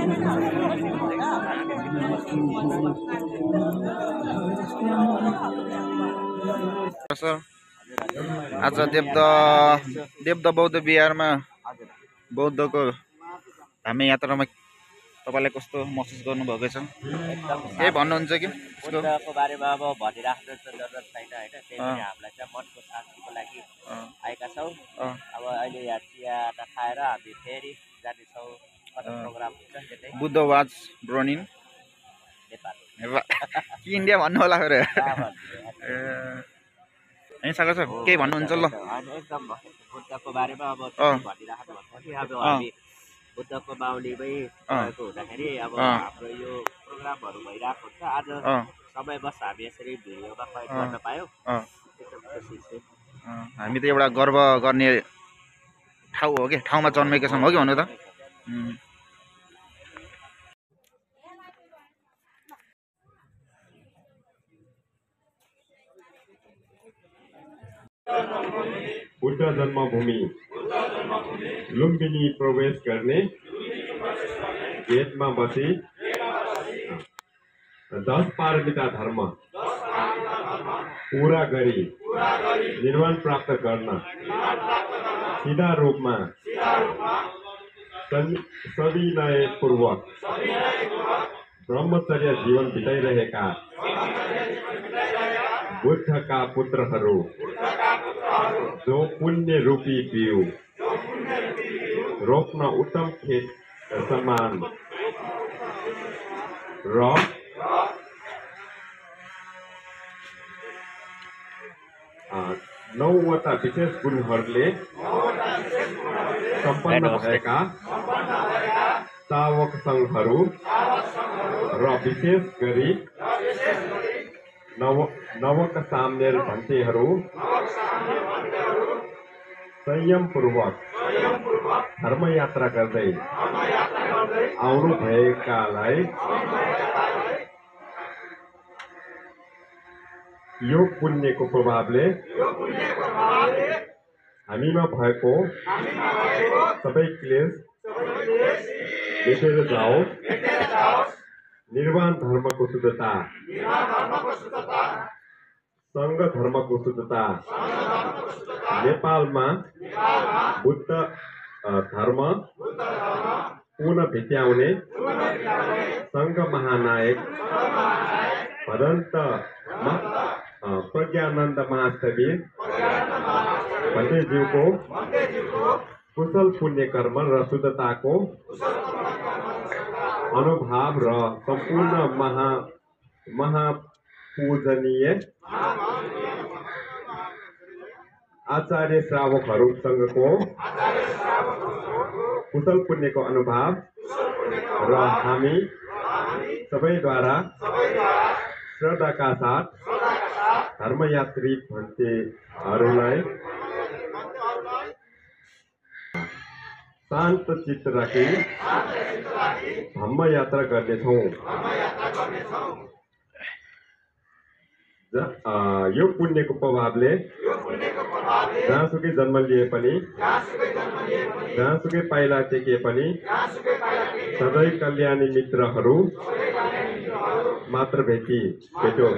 Sir आज देवद बौद्ध विहारमा बौद्धको धामी यात्रामा तपाईलाई कस्तो महसुस गर्नुभएको छ? के भन्नुहुन्छ कि बुद्धको बारेमा अब भनिराख्नु त जरुरत छैन हैन, त्यही पनि हामीलाई चाहिँ मनको शान्तिको लागि आएका छौँ। अब अहिले यहाँ चिया खाएर हामी फेरि जानेछौँ। कस्तो प्रोग्राम हुन्छ त्यतै Buddha was born in Nepal कि इन्डिया भन्नु होला फेरि है सागर सर के भन्नुहुन्छ? ल एकदम बुद्धको बारेमा अब भनिराख्नु भन्छ कि अब हामी बुद्धको माउलीमै भएको हुँदाखेरि अब हाम्रो यो प्रोग्रामहरू भइरहेको हुन्छ। आज समय बस हामी यसरी भिडियोमा कैद गर्न पायौँ, एकदम खुसी छु। हामी त एउटा गर्व गर्ने ठाउँ हो कि ठाउँमा जन्मेका छौँ हो कि भन्नु त। बुद्ध जन्मभूमि लुम्बिनी प्रवेश गर्ने गेटमा बसी 10 पारमिता धर्म पूरा गरी निर्वाण प्राप्त गर्न सिधा रूपमा सविनयपूर्वक ब्रह्मचर्य जीवन बिताइरहेका बुद्धका पुत्रहरू जो पुण्य रूपी बिउ रोप्न उत्तम खेत समान र 9वटा विशेष गुणहरूले सम्पन्न भएका सावक संघहरू र विशेष गरी नवक साम्य भन्तेहरू संयमपूर्वक धर्मयात्रा गर्दै आउनु भएकालाई यो पुण्यको प्रभावले हामीमा भएको सबै क्लेश मेटेर जाओस्। निर्वाण धर्मको शुद्धता, संघ धर्मको शुद्धता, नेपालमा बुद्ध धर्म पुनः भित्याउने संघ महानायक भदन्त प्रज्ञानन्द महास्थवीर भन्तेज्यूको कुशल पुण्य कर्म र शुद्धताको अनुभव र सम्पूर्ण महापूजनीय आचार्य श्रावकहरूसँगको कुशल पुण्यको अनुभव र हामी सबैद्वारा श्रद्धाका साथ धर्मयात्री भन्तेहरूलाई शान्त चित्त राखी धम्म यात्रा गर्नेछौँ। यो पुण्यको प्रभावले जहाँसुकै जन्म लिए पनि जहाँसुकै पाइला टेके पनि सधैँ कल्याणी मित्रहरू मात्र भेट्यो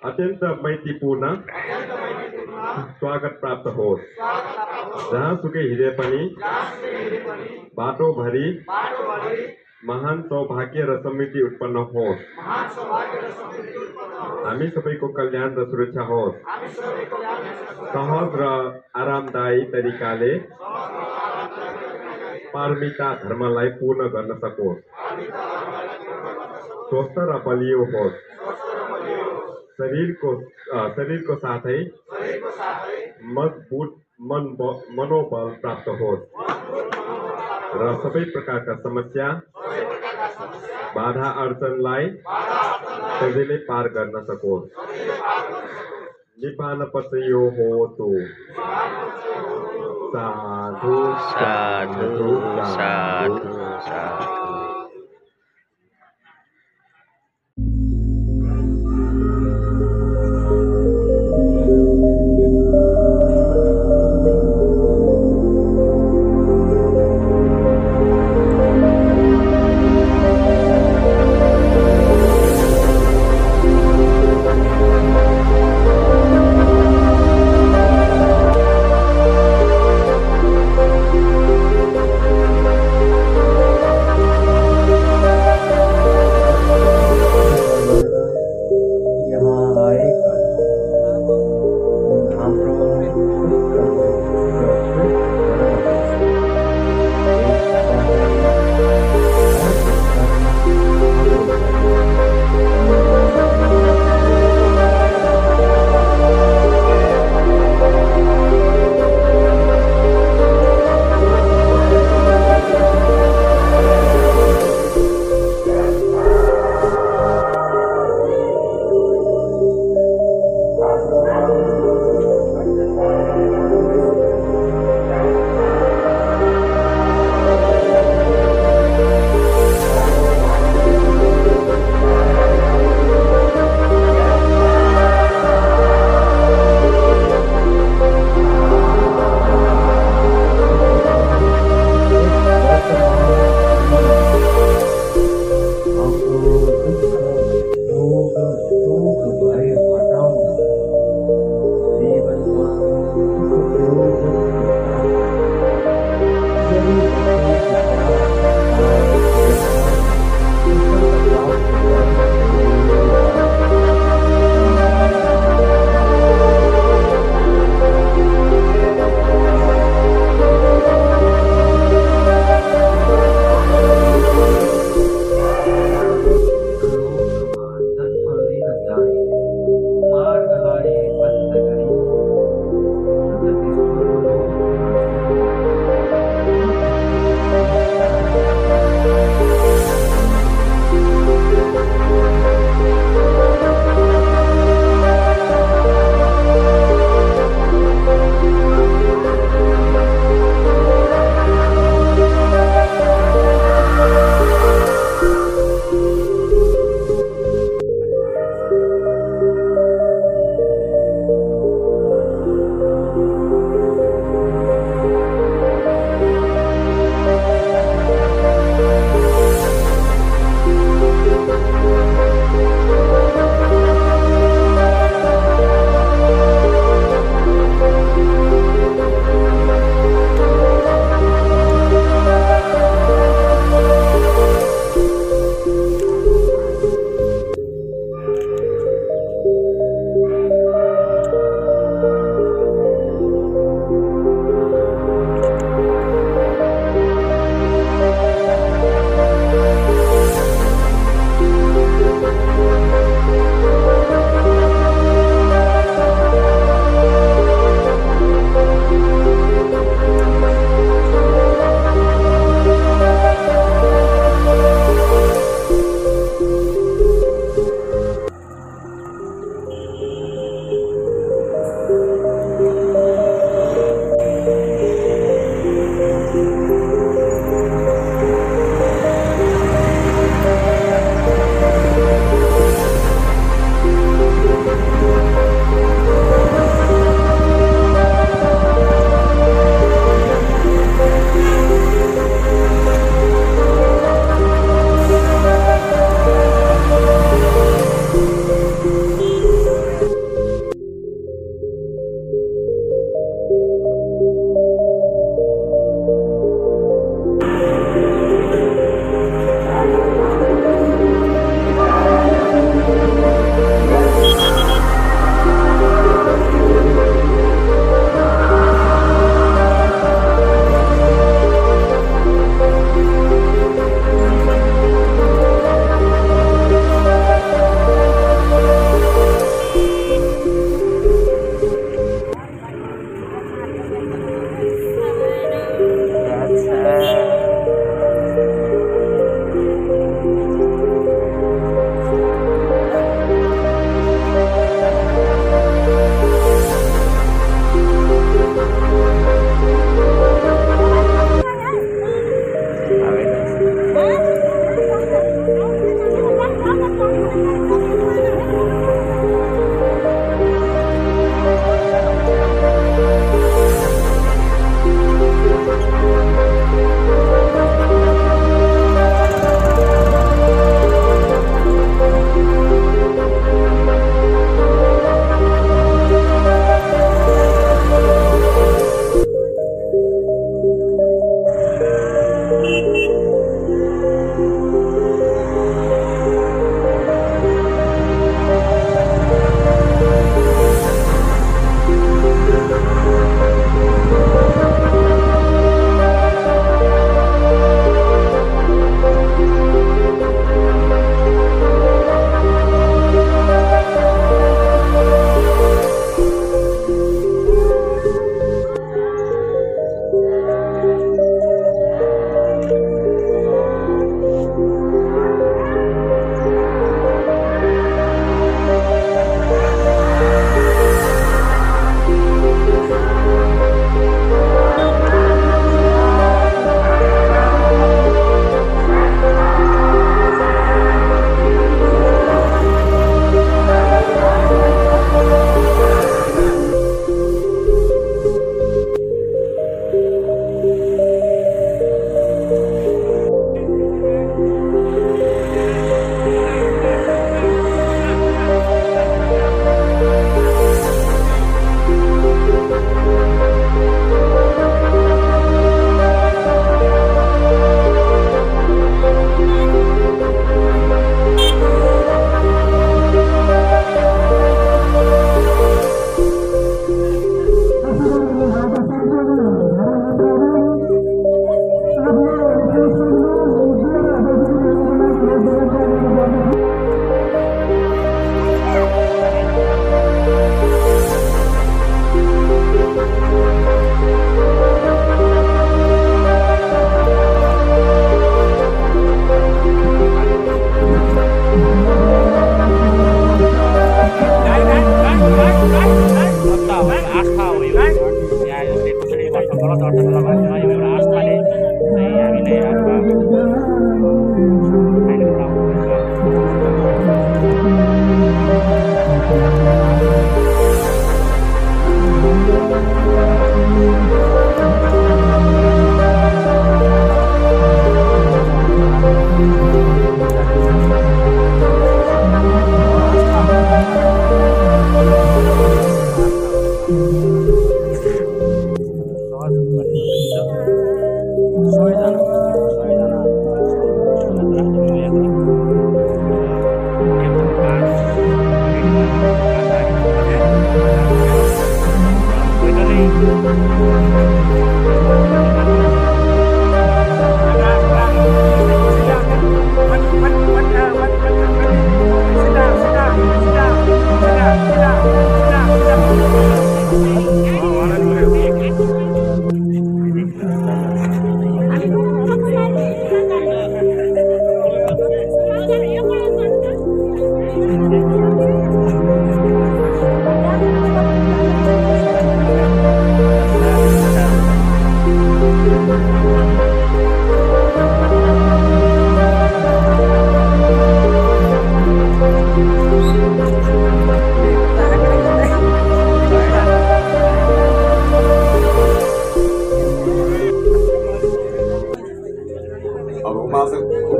अत्यन्त मैत्रीपूर्ण स्वागत प्राप्त होस्। जहाँसुकै हिँडे पनि बाटोभरि महान सौभाग्य र समृद्धि उत्पन्न होस्। हामी सबैको कल्याण र सुरक्षा होस्। सहज र आरामदायी तरिकाले पारमिता धर्मलाई पूर्ण गर्न सकोस्। स्वस्थ र बलियो होस्। शरीरको साथै मजबुत मनोबल प्राप्त होस् र सबै प्रकारका समस्या बाधा अडचनलाई सजिलै पार गर्न सकोस्। निपान पचयो हो तो साधु साधु साधु साधु।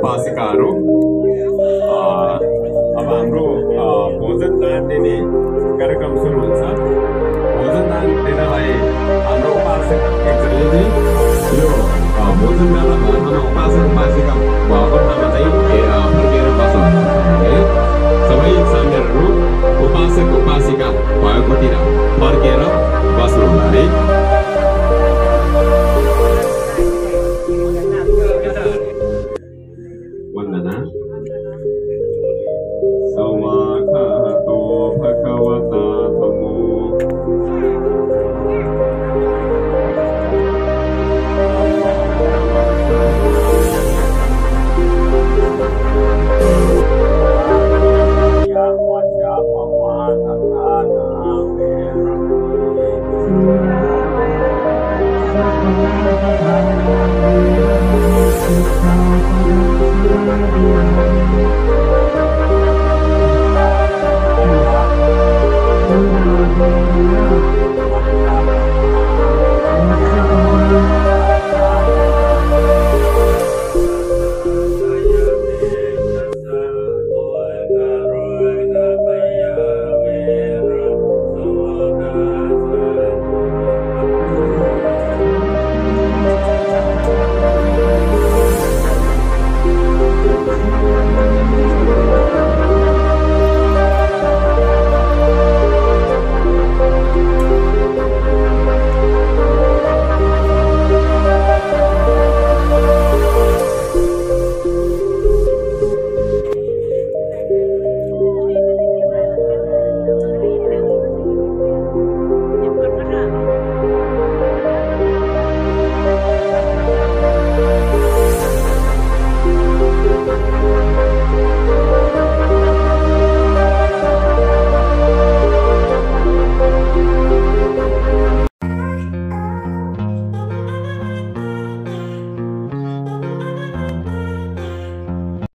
उपासिकाहरू अब हाम्रो भोजन दान दिने कार्यक्रम सुरु हुन्छ। भोजन दान दिनलाई हाम्रो उपासक एकजनाले यो भोजन मेलामा हाम्रो उपासक उपासिका भवनमा चाहिँ फर्केर बस्नुहुन्छ। सबै सामेलहरू उपासक उपासिका भएकोतिर